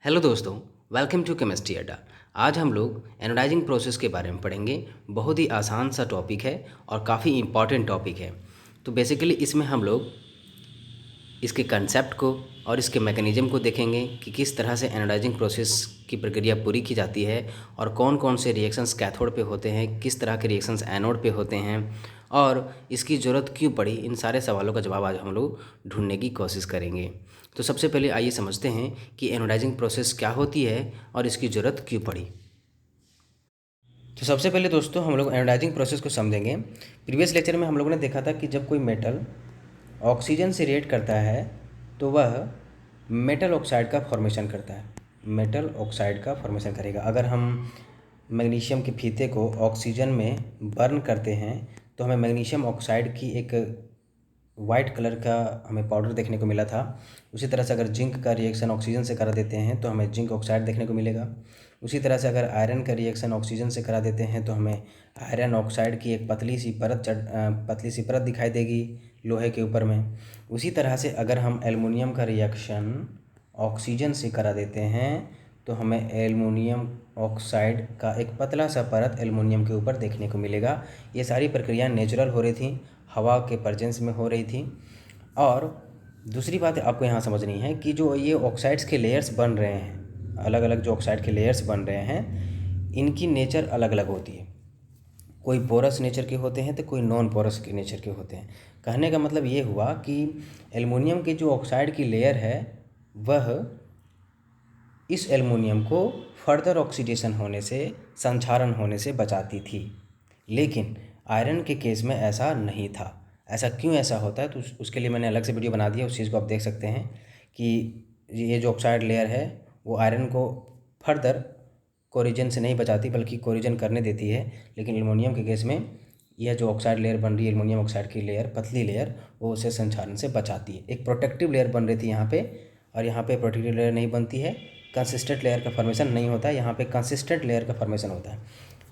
Hello दोस्तों, welcome to chemistry अड्डा। आज हम लोग एनोडाइजिंग प्रोसेस के बारे में पढ़ेंगे। बहुत ही आसान सा टॉपिक है और काफ़ी इम्पॉर्टेंट टॉपिक है। तो बेसिकली इसमें हम लोग इसके कंसेप्ट को और इसके मैकेनिज़्म को देखेंगे कि किस तरह से एनोडाइजिंग प्रोसेस की प्रक्रिया पूरी की जाती है और कौन कौन से रिएक्शंस कैथोड पे होते हैं, किस तरह के रिएक्शंस एनोड पे होते हैं और इसकी ज़रूरत क्यों पड़ी। इन सारे सवालों का जवाब आज हम लोग ढूंढने की कोशिश करेंगे। तो सबसे पहले आइए समझते हैं कि एनोडाइजिंग प्रोसेस क्या होती है और इसकी ज़रूरत क्यों पड़ी। तो सबसे पहले दोस्तों हम लोग एनोडाइजिंग प्रोसेस को समझेंगे। प्रीवियस लेक्चर में हम लोगों ने देखा था कि जब कोई मेटल ऑक्सीजन से रिएक्ट करता है तो वह मेटल ऑक्साइड का फॉर्मेशन करता है, मेटल ऑक्साइड का फॉर्मेशन करेगा। अगर हम मैग्नीशियम के फीते को ऑक्सीजन में बर्न करते हैं तो हमें मैग्नीशियम ऑक्साइड की एक वाइट कलर का हमें पाउडर देखने को मिला था। उसी तरह से अगर जिंक का रिएक्शन ऑक्सीजन से करा देते हैं तो हमें जिंक ऑक्साइड देखने को मिलेगा। उसी तरह से अगर आयरन का रिएक्शन ऑक्सीजन से करा देते हैं तो हमें आयरन ऑक्साइड की एक पतली सी परत दिखाई देगी लोहे के ऊपर में। उसी तरह से अगर हम एल्युमिनियम का रिएक्शन ऑक्सीजन से करा देते हैं तो हमें एल्युमिनियम ऑक्साइड का एक पतला सा परत एल्युमिनियम के ऊपर देखने को मिलेगा। ये सारी प्रक्रियाएं नेचुरल हो रही थी, हवा के प्रेजेंस में हो रही थी। और दूसरी बात आपको यहाँ समझनी है कि जो ये ऑक्साइड्स के लेयर्स बन रहे हैं, अलग अलग जो ऑक्साइड के लेयर्स बन रहे हैं, इनकी नेचर अलग अलग होती है। कोई पोरस नेचर के होते हैं तो कोई नॉन पोरस के नेचर के होते हैं। कहने का मतलब ये हुआ कि एल्युमिनियम की जो ऑक्साइड की लेयर है वह इस एल्युमिनियम को फर्दर ऑक्सीडेशन होने से, संक्षारण होने से बचाती थी। लेकिन आयरन के केस में ऐसा नहीं था। ऐसा क्यों ऐसा होता है तो उसके लिए मैंने अलग से वीडियो बना दिया, उस चीज़ को आप देख सकते हैं कि ये जो ऑक्साइड लेयर है वो आयरन को फर्दर कोरिजन से नहीं बचाती बल्कि कोरिजन करने देती है। लेकिन एल्युमिनियम के केस में यह जो ऑक्साइड लेयर बन रही है, एल्युमिनियम ऑक्साइड की लेयर, पतली लेयर, वो उसे संक्षारण से बचाती है। एक प्रोटेक्टिव लेयर बन रही थी यहाँ पे, और यहाँ पे प्रोटेक्टिव लेयर नहीं बनती है, कंसिस्टेंट लेयर का फॉर्मेशन नहीं होता है। यहाँ पे कंसिस्टेंट लेयर का फॉर्मेशन होता है।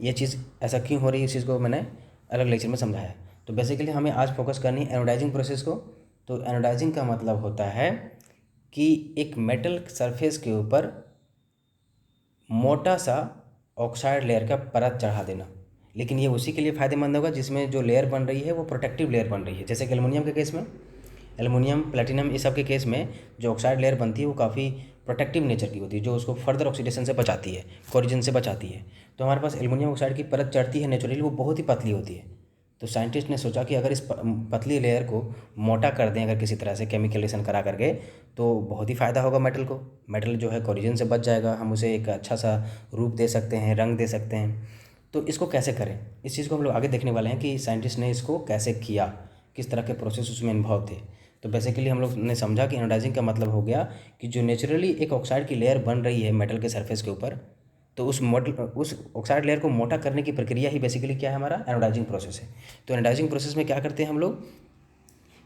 ये चीज़ ऐसा क्यों हो रही है, इस चीज़ को मैंने अलग लेक्चर में समझाया। तो बेसिकली हमें आज फोकस करनी है एनोडाइजिंग प्रोसेस को। तो एनोडाइजिंग का मतलब होता है कि एक मेटल सरफेस के ऊपर मोटा सा ऑक्साइड लेयर का परत चढ़ा देना। लेकिन ये उसी के लिए फ़ायदेमंद होगा जिसमें जो लेयर बन रही है वो प्रोटेक्टिव लेयर बन रही है। जैसे कि एल्युमिनियम के केस में, एल्युमिनियम, प्लेटिनम, इस सब के केस में जो ऑक्साइड लेयर बनती है वो काफ़ी प्रोटेक्टिव नेचर की होती है, जो उसको फर्दर ऑक्सीडेशन से बचाती है, कोरिजन से बचाती है। तो हमारे पास एल्युमिनियम ऑक्साइड की परत चढ़ती है नेचुरली, वो बहुत ही पतली होती है। तो साइंटिस्ट ने सोचा कि अगर इस पतली लेयर को मोटा कर दें अगर किसी तरह से केमिकल रिएक्शन करा करके, तो बहुत ही फ़ायदा होगा मेटल को। मेटल जो है कोरिजन से बच जाएगा, हम उसे एक अच्छा सा रूप दे सकते हैं, रंग दे सकते हैं। तो इसको कैसे करें, इस चीज़ को हम लोग आगे देखने वाले हैं कि साइंटिस्ट ने इसको कैसे किया, किस तरह के प्रोसेस उसमें इन्वॉल्व थे। तो बेसिकली हम लोग ने समझा कि एनोडाइजिंग का मतलब हो गया कि जो नेचुरली एक ऑक्साइड की लेयर बन रही है मेटल के सरफेस के ऊपर, तो उस ऑक्साइड लेयर को मोटा करने की प्रक्रिया ही बेसिकली क्या है, हमारा एनोडाइजिंग प्रोसेस है। तो एनोडाइजिंग प्रोसेस में क्या करते हैं हम लोग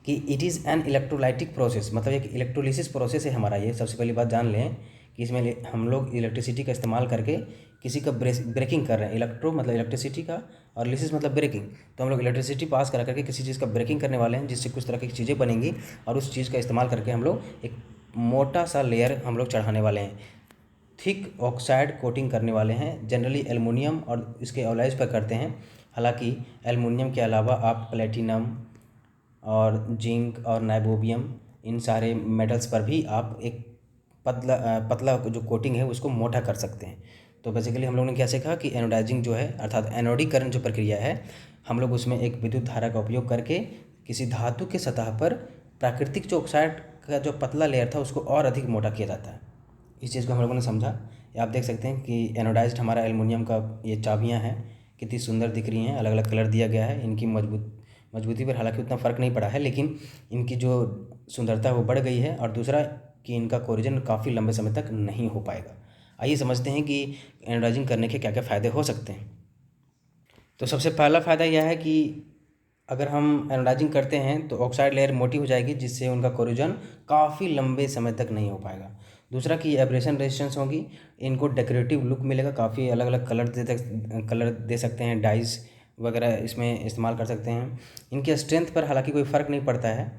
कि it is an electrolytic process, मतलब एक इलेक्ट्रोलिसिस प्रोसेस है हमारा ये। सबसे पहली बात जान लें कि इसमें हम लोग इलेक्ट्रिसिटी का इस्तेमाल करके किसी का ब्रेकिंग कर रहे हैं। इलेक्ट्रो मतलब इलेक्ट्रिसिटी का, और लिसिस मतलब ब्रेकिंग। तो हम लोग इलेक्ट्रिसिटी पास करा करके किसी चीज़ का ब्रेकिंग करने वाले हैं जिससे कुछ तरह की चीज़ें बनेंगी, और उस चीज़ का इस्तेमाल करके हम लोग एक मोटा सा लेयर हम लोग चढ़ाने वाले हैं, थिक ऑक्साइड कोटिंग करने वाले हैं। जनरली एल्युमिनियम और इसके एलॉयज़ पर करते हैं। हालांकि एल्युमिनियम के अलावा आप प्लेटिनम और जिंक और नाइबोबियम, इन सारे मेटल्स पर भी आप एक पतला जो कोटिंग है उसको मोटा कर सकते हैं। तो बेसिकली हम लोगों ने क्या सीखा कि एनोडाइजिंग जो है, अर्थात एनोडीकरण जो प्रक्रिया है, हम लोग उसमें एक विद्युत धारा का उपयोग करके किसी धातु के सतह पर प्राकृतिक जो ऑक्साइड का जो पतला लेयर था उसको और अधिक मोटा किया जाता है। इस चीज़ को हम लोगों ने समझा। ये आप देख सकते हैं कि एनोडाइज्ड हमारा एल्युमिनियम का ये चाबियाँ हैं, कितनी सुंदर दिख रही हैं, अलग अलग कलर दिया गया है। इनकी मजबूती पर हालांकि उतना फ़र्क नहीं पड़ा है, लेकिन इनकी जो सुंदरता है वो बढ़ गई है। और दूसरा कि इनका कोरिजन काफ़ी लंबे समय तक नहीं हो पाएगा। आइए समझते हैं कि एनोडाइजिंग करने के क्या क्या फ़ायदे हो सकते हैं। तो सबसे पहला फ़ायदा यह है कि अगर हम एनोडाइजिंग करते हैं तो ऑक्साइड लेयर मोटी हो जाएगी, जिससे उनका कोरिजन काफ़ी लंबे समय तक नहीं हो पाएगा। दूसरा कि एब्रेशन रेजिस्टेंस होगी, इनको डेकोरेटिव लुक मिलेगा, काफ़ी अलग अलग कलर दे सकते हैं, डाइस वगैरह इसमें इस्तेमाल कर सकते हैं। इनके स्ट्रेंथ पर हालांकि कोई फ़र्क नहीं पड़ता है,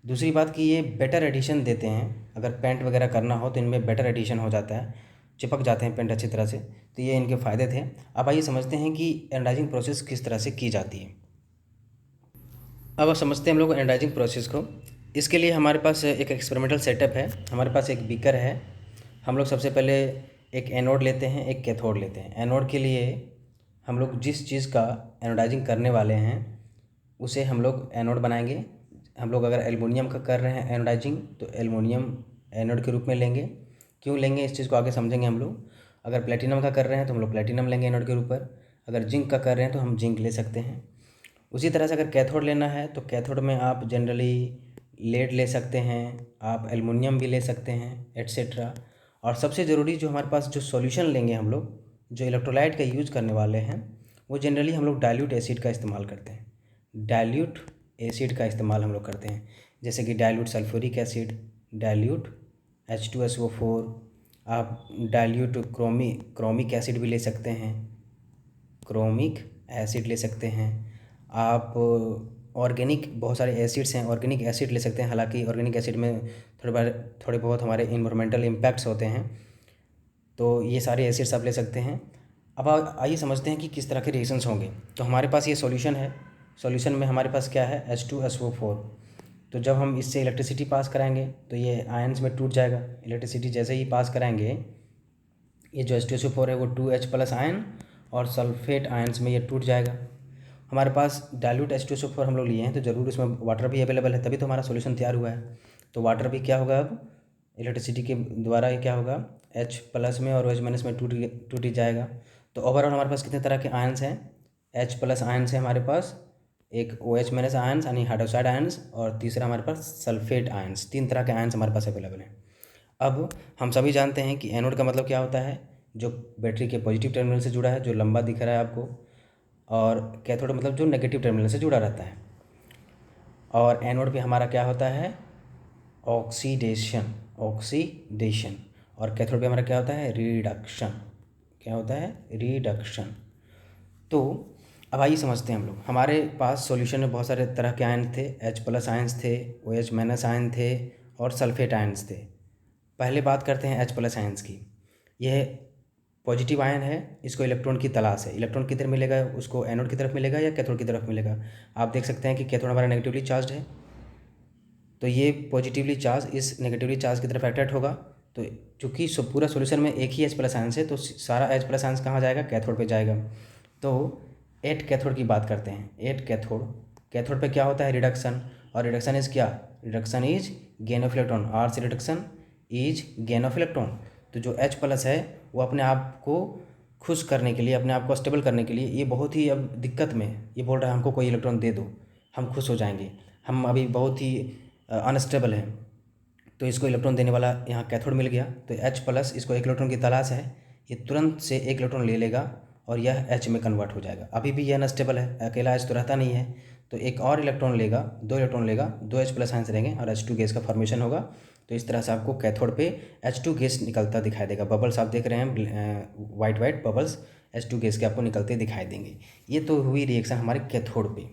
दूसरी बात कि ये बेटर एडिशन देते हैं, अगर पेंट वगैरह करना हो तो इनमें बेटर एडिशन हो जाता है, चिपक जाते हैं पेंट अच्छी तरह से। तो ये इनके फ़ायदे थे। अब आइए समझते हैं कि एनोडाइजिंग प्रोसेस किस तरह से की जाती है। अब समझते हैं हम लोग एनोडाइजिंग प्रोसेस को। इसके लिए हमारे पास एक एक्सपेरिमेंटल सेटअप है। हमारे पास एक बीकर है। हम लोग सबसे पहले एक एनोड लेते हैं, एक कैथोड लेते हैं। एनोड के लिए हम लोग जिस चीज़ का एनोडाइजिंग करने वाले हैं उसे हम लोग एनोड बनाएंगे। हम लोग अगर एल्युमिनियम का कर रहे हैं एनोडाइजिंग तो एल्युमिनियम एनोड के रूप में लेंगे। क्यों लेंगे इस चीज़ को आगे समझेंगे हम लोग। अगर प्लेटिनम का कर रहे हैं तो हम लोग प्लेटिनम लेंगे एनोड के ऊपर। अगर जिंक का कर रहे हैं तो हम जिंक ले सकते हैं। उसी तरह से अगर कैथोड लेना है तो कैथोड में आप जनरली लेड ले सकते हैं, आप एल्युमिनियम भी ले सकते हैं, एट्सेट्रा। और सबसे ज़रूरी जो हमारे पास जो सॉल्यूशन लेंगे हम लोग, जो इलेक्ट्रोलाइट का यूज़ करने वाले हैं, वो जनरली हम लोग डाइल्यूट एसिड का इस्तेमाल करते हैं। डाइल्यूट एसिड का इस्तेमाल हम लोग करते हैं, जैसे कि dilute sulphuric acid, dilute H2SO4, आप डाइल्यूट क्रोमिक एसिड भी ले सकते हैं, क्रोमिक एसिड ले सकते हैं। आप ऑर्गेनिक बहुत सारे एसिड्स हैं, ऑर्गेनिक एसिड ले सकते हैं। हालांकि ऑर्गेनिक एसिड में थोड़े बहुत हमारे इन्वायरमेंटल इम्पैक्ट्स होते हैं, तो ये सारे एसिड्स आप ले सकते हैं। अब आइए समझते हैं कि किस तरह के रिएक्शंस होंगे। तो हमारे पास ये सॉल्यूशन है। सॉल्यूशन में हमारे पास क्या है, H2SO4। तो जब हम इससे इलेक्ट्रिसिटी पास कराएंगे तो ये आयंस में टूट जाएगा। इलेक्ट्रिसिटी जैसे ही पास कराएंगे, ये जो H2SO4 है वो 2H+ आयन और सल्फेट आयंस में ये टूट जाएगा। हमारे पास डाइल्यूट H2SO4 हम लोग लिए हैं तो ज़रूर इसमें वाटर भी अवेलेबल है, तभी तो हमारा सॉल्यूशन तैयार हुआ है। तो वाटर भी क्या होगा, अब इलेक्ट्रिसिटी के द्वारा ये क्या होगा, H+ में और OH- में टूट ही जाएगा। तो ओवरऑल हमारे पास कितने तरह के आयंस हैं, H+ आयंस है हमारे पास, एक OH- आयंस यानी हाइड्रोक्साइड आयंस, और तीसरा हमारे पास सल्फेट आयंस। 3 तरह के आयंस हमारे पास अवेलेबल हैं। अब हम सभी जानते हैं कि एनोड का मतलब क्या होता है, जो बैटरी के पॉजिटिव टर्मिनल से जुड़ा है, जो लंबा दिख रहा है आपको, और कैथोड मतलब जो नेगेटिव टर्मिनल से जुड़ा रहता है। और एनोड पे हमारा क्या होता है, ऑक्सीडेशन। और कैथोड पे हमारा क्या होता है, रिडक्शन। क्या होता है, रिडक्शन। तो अब आइए समझते हैं हम लोग। हमारे पास सॉल्यूशन में बहुत सारे तरह के आयन थे, H+ आयंस थे, OH- आयन थे और सल्फेट आयंस थे। पहले बात करते हैं H+ आयंस की। यह पॉजिटिव आयन है, इसको इलेक्ट्रॉन की तलाश है। इलेक्ट्रॉन किधर मिलेगा, उसको एनोड की तरफ मिलेगा या कैथोड की तरफ मिलेगा। आप देख सकते हैं कि कैथोड हमारा नेगेटिवली चार्ज है, तो ये पॉजिटिवली चार्ज इस नेगेटिवली चार्ज की तरफ अट्रैक्ट होगा। तो चूँकि पूरा सॉल्यूशन में एक ही H+ आयंस है, तो सारा H+ आयंस कहाँ जाएगा, कैथोड पे जाएगा। तो एट कैथोड की बात करते हैं। एट कैथोड पे क्या होता है, रिडक्शन। और रिडक्शन इज क्या, reduction is gain of electron. Or say reduction is gain of electron. तो जो H+ है वो अपने आप को खुश करने के लिए, अपने आप को स्टेबल करने के लिए, ये बहुत ही अब दिक्कत में है, ये बोल रहा है हमको कोई इलेक्ट्रॉन दे दो, हम खुश हो जाएंगे, हम अभी बहुत ही अनस्टेबल हैं। तो इसको इलेक्ट्रॉन देने वाला यहाँ कैथोड मिल गया। तो H+ इसको एक इलेक्ट्रॉन की तलाश है, ये तुरंत से एक इलेक्ट्रॉन ले लेगा और यह H में कन्वर्ट हो जाएगा। अभी भी यह अनस्टेबल है, अकेला H तो रहता नहीं है, तो एक और इलेक्ट्रॉन लेगा, 2 इलेक्ट्रॉन लेगा, 2 H+ आयंस रहेंगे और H2 गैस का फॉर्मेशन होगा। तो इस तरह से आपको कैथोड पे H2 गैस निकलता दिखाई देगा। बबल्स आप देख रहे हैं, वाइट बबल्स H2 गैस के आपको निकलते दिखाई देंगे। ये तो हुई रिएक्शन हमारे कैथोड पे।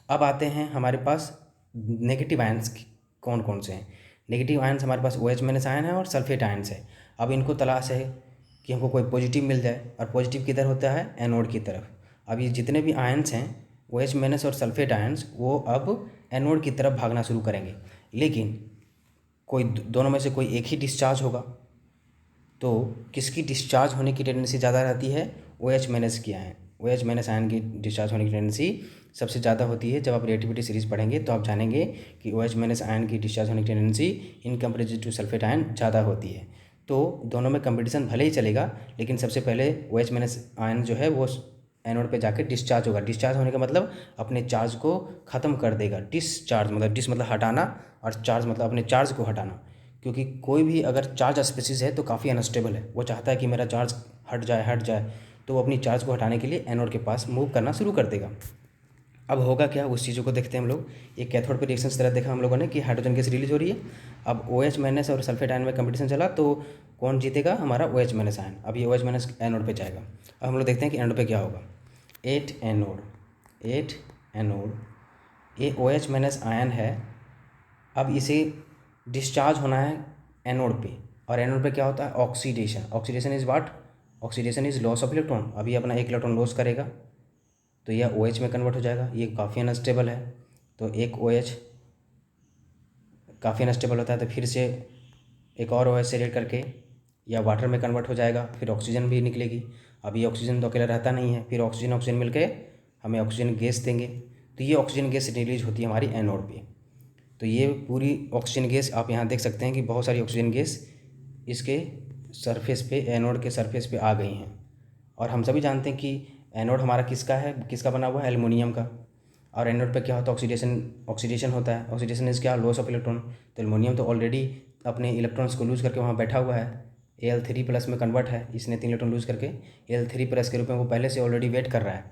अब आते हैं हमारे पास नेगेटिव आयंस कौन कौन से हैं। नेगेटिव आयंस हमारे पास OH- आयन है और सल्फेट आयंस है। अब इनको तलाश है कि हमको कोई पॉजिटिव मिल जाए, और पॉजिटिव किधर होता है, एनोड की तरफ। अब ये जितने भी आयंस हैं, OH- और सल्फेट आयंस, वो अब एनोड की तरफ भागना शुरू करेंगे। लेकिन कोई दोनों में से कोई एक ही डिस्चार्ज होगा। तो किसकी डिस्चार्ज होने की टेंडेंसी ज़्यादा रहती है, OH- की आयन। OH- आयन की डिस्चार्ज होने की टेंडेंसी सबसे ज़्यादा होती है। जब आप रिएक्टिविटी सीरीज पढ़ेंगे तो आप जानेंगे कि OH- आयन की डिस्चार्ज होने की tendency in comparison to sulphate ion ज़्यादा होती है। तो दोनों में कंपटीशन भले ही चलेगा, लेकिन सबसे पहले OH- आयन जो है वो एनोड पे जाके डिस्चार्ज होगा। डिस्चार्ज होने का मतलब अपने चार्ज को ख़त्म कर देगा। डिस्चार्ज मतलब डिस मतलब हटाना, और चार्ज मतलब अपने चार्ज को हटाना। क्योंकि कोई भी अगर चार्ज स्पीसीज है तो काफ़ी अनस्टेबल है, वो चाहता है कि मेरा चार्ज हट जाए, तो वो अपनी चार्ज को हटाने के लिए एनोड के पास मूव करना शुरू कर देगा। अब होगा क्या, उस चीज़ों को देखते हैं हम लोग। ये कैथोड पे रिएक्शन इस तरह देखा हम लोगों ने कि हाइड्रोजन गैस रिलीज हो रही है। अब OH- और सल्फेट आयन में कंपटीशन चला, तो कौन जीतेगा, हमारा OH- आयन। अब ये OH- एनोड पे जाएगा। अब हम लोग देखते हैं कि एनोड पे क्या होगा। एट एनोड, ये OH- आयन है। अब इसे डिस्चार्ज होना है एनोड पे, और एनोड पे क्या होता है? Oxidation. Oxidation is what? Oxidation is loss of electron. अभी अपना एक इलेक्ट्रॉन लॉस करेगा तो यह OH में कन्वर्ट हो जाएगा। ये काफ़ी अनस्टेबल है, तो एक OH काफ़ी अनस्टेबल होता है, तो फिर से एक और OH से रिएक्ट करके या वाटर में कन्वर्ट हो जाएगा, फिर ऑक्सीजन भी निकलेगी। अब ये ऑक्सीजन तो अकेला रहता नहीं है, फिर ऑक्सीजन ऑक्सीजन मिलके हमें ऑक्सीजन गैस देंगे, तो ये ऑक्सीजन गैस रिलीज होती है हमारी एनोड पे। तो ये पूरी ऑक्सीजन गैस आप यहाँ देख सकते हैं कि बहुत सारी ऑक्सीजन गैस इसके सरफेस पे, एनोड के सरफेस पे आ गई हैं। और हम सभी जानते हैं कि एनोड हमारा किसका है, किसका बना हुआ है? एल्युमिनियम का। और एनोड पे क्या होता है? ऑक्सीडेशन होता है। ऑक्सीडेशन इज़ क्या? Loss of electron. तो एल्युमिनियम तो ऑलरेडी अपने इलेक्ट्रॉन्स को लूज़ करके वहाँ बैठा हुआ है, Al3+ में कन्वर्ट है, इसने 3 इलेक्ट्रॉन लूज़ करके Al3+ के रूप में वो पहले से ऑलरेडी वेट कर रहा है,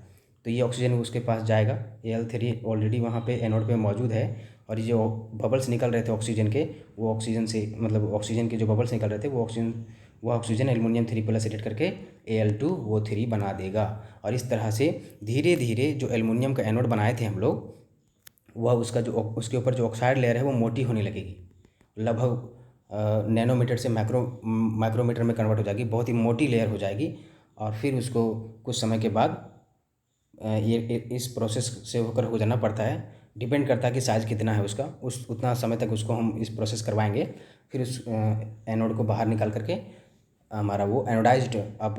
तो ये ऑक्सीजन उसके पास जाएगा। Al3 ऑलरेडी वहाँ पे एनोड पे मौजूद है, और ये जो बबल्स निकल रहे थे ऑक्सीजन के, वो ऑक्सीजन से, मतलब ऑक्सीजन के जो बबल्स निकल रहे थे वो ऑक्सीजन एल्युमिनियम 3+ से रिएक्ट करके Al2O3 बना देगा। और इस तरह से धीरे धीरे जो एल्युमिनियम का एनोड बनाए थे हम लोग, वह उसके ऊपर जो ऑक्साइड लेयर है वो मोटी होने लगेगी, लगभग नैनोमीटर से माइक्रोमीटर में कन्वर्ट हो जाएगी, बहुत ही मोटी लेयर हो जाएगी। और फिर उसको कुछ समय के बाद ये इस प्रोसेस से होकर गुजरना पड़ता है। डिपेंड करता है कि साइज़ कितना है उसका, उतना समय तक उसको हम इस प्रोसेस करवाएंगे। फिर उस एनोड को बाहर निकाल करके हमारा वो एनोडाइज्ड अब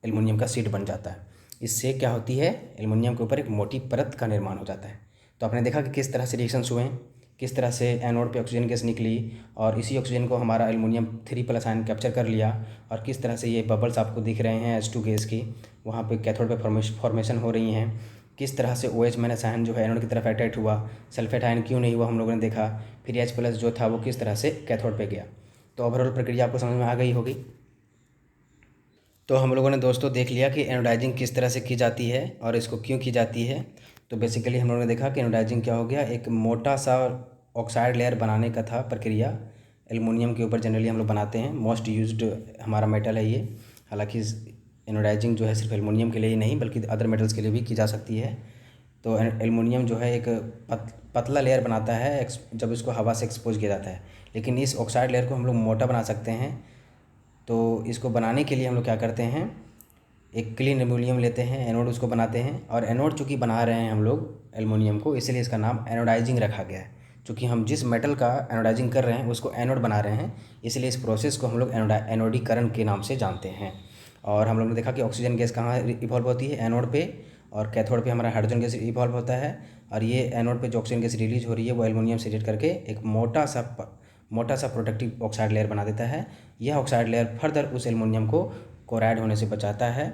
एल्युमिनियम का शीट बन जाता है। इससे क्या होती है? एल्युमिनियम के ऊपर एक मोटी परत का निर्माण हो जाता है। तो आपने देखा कि किस तरह से रिएक्शंस हुए हैं, किस तरह से एनोड पे ऑक्सीजन गैस निकली, और इसी ऑक्सीजन को हमारा एल्युमिनियम 3+ आयन कैप्चर कर लिया, और किस तरह से ये बबल्स आपको दिख रहे हैं H2 गैस की, वहाँ पे कैथोड पे फॉर्मेशन हो रही हैं। किस तरह से OH- आयन जो है एनोड की तरफ अट्रैक्ट हुआ, सल्फेट आयन क्यों नहीं हुआ हम लोगों ने देखा, फिर H+ जो था वो किस तरह से कैथोड पे गया। तो ओवरऑल प्रक्रिया आपको समझ में आ गई होगी। तो हम लोगों ने दोस्तों देख लिया कि एनोडाइजिंग किस तरह से की जाती है और इसको क्यों की जाती है। तो बेसिकली हम लोगों ने देखा कि एनोडाइजिंग क्या हो गया, एक मोटा सा ऑक्साइड लेयर बनाने का था प्रक्रिया। एल्युमिनियम के ऊपर जनरली हम लोग बनाते हैं, मोस्ट यूज्ड हमारा मेटल है ये। हालांकि एनोडाइजिंग जो है सिर्फ एल्युमिनियम के लिए ही नहीं बल्कि अदर मेटल्स के लिए भी की जा सकती है। तो एल्युमिनियम जो है एक पतला लेयर बनाता है जब इसको हवा से एक्सपोज किया जाता है, लेकिन इस ऑक्साइड लेयर को हम लोग मोटा बना सकते हैं। तो इसको बनाने के लिए हम लोग क्या करते हैं, एक क्लीन एल्युमिनियम लेते हैं, एनोड उसको बनाते हैं, और एनोड चूँकि बना रहे हैं हम लोग एल्युमिनियम को, इसलिए इसका नाम एनोडाइजिंग रखा गया है। चूँकि हम जिस मेटल का एनोडाइजिंग कर रहे हैं उसको एनोड बना रहे हैं, इसलिए इस प्रोसेस को हम लोग एनोडीकरण के नाम से जानते हैं। और हम लोग ने देखा कि ऑक्सीजन गैस कहाँ इवॉल्व होती है? एनोड पे, और कैथोड पे हमारा हाइड्रोजन गैस इवॉल्व होता है। और ये एनोड पे जो ऑक्सीजन गैस रिलीज हो रही है वो एल्युमिनियम से रिएक्ट करके एक मोटा सा प्रोटेक्टिव ऑक्साइड लेयर बना देता है। यह ऑक्साइड लेयर फर्दर उस एल्युमिनियम को कोराइड होने से बचाता है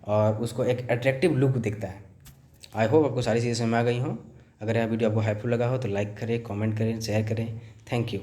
और उसको एक अट्रैक्टिव लुक दिखता है। आई होप आपको सारी चीज़ें समझ में आ गई हों। अगर यह वीडियो आपको हेल्पफुल लगा हो तो लाइक करें, कमेंट करें, शेयर करें। Thank you.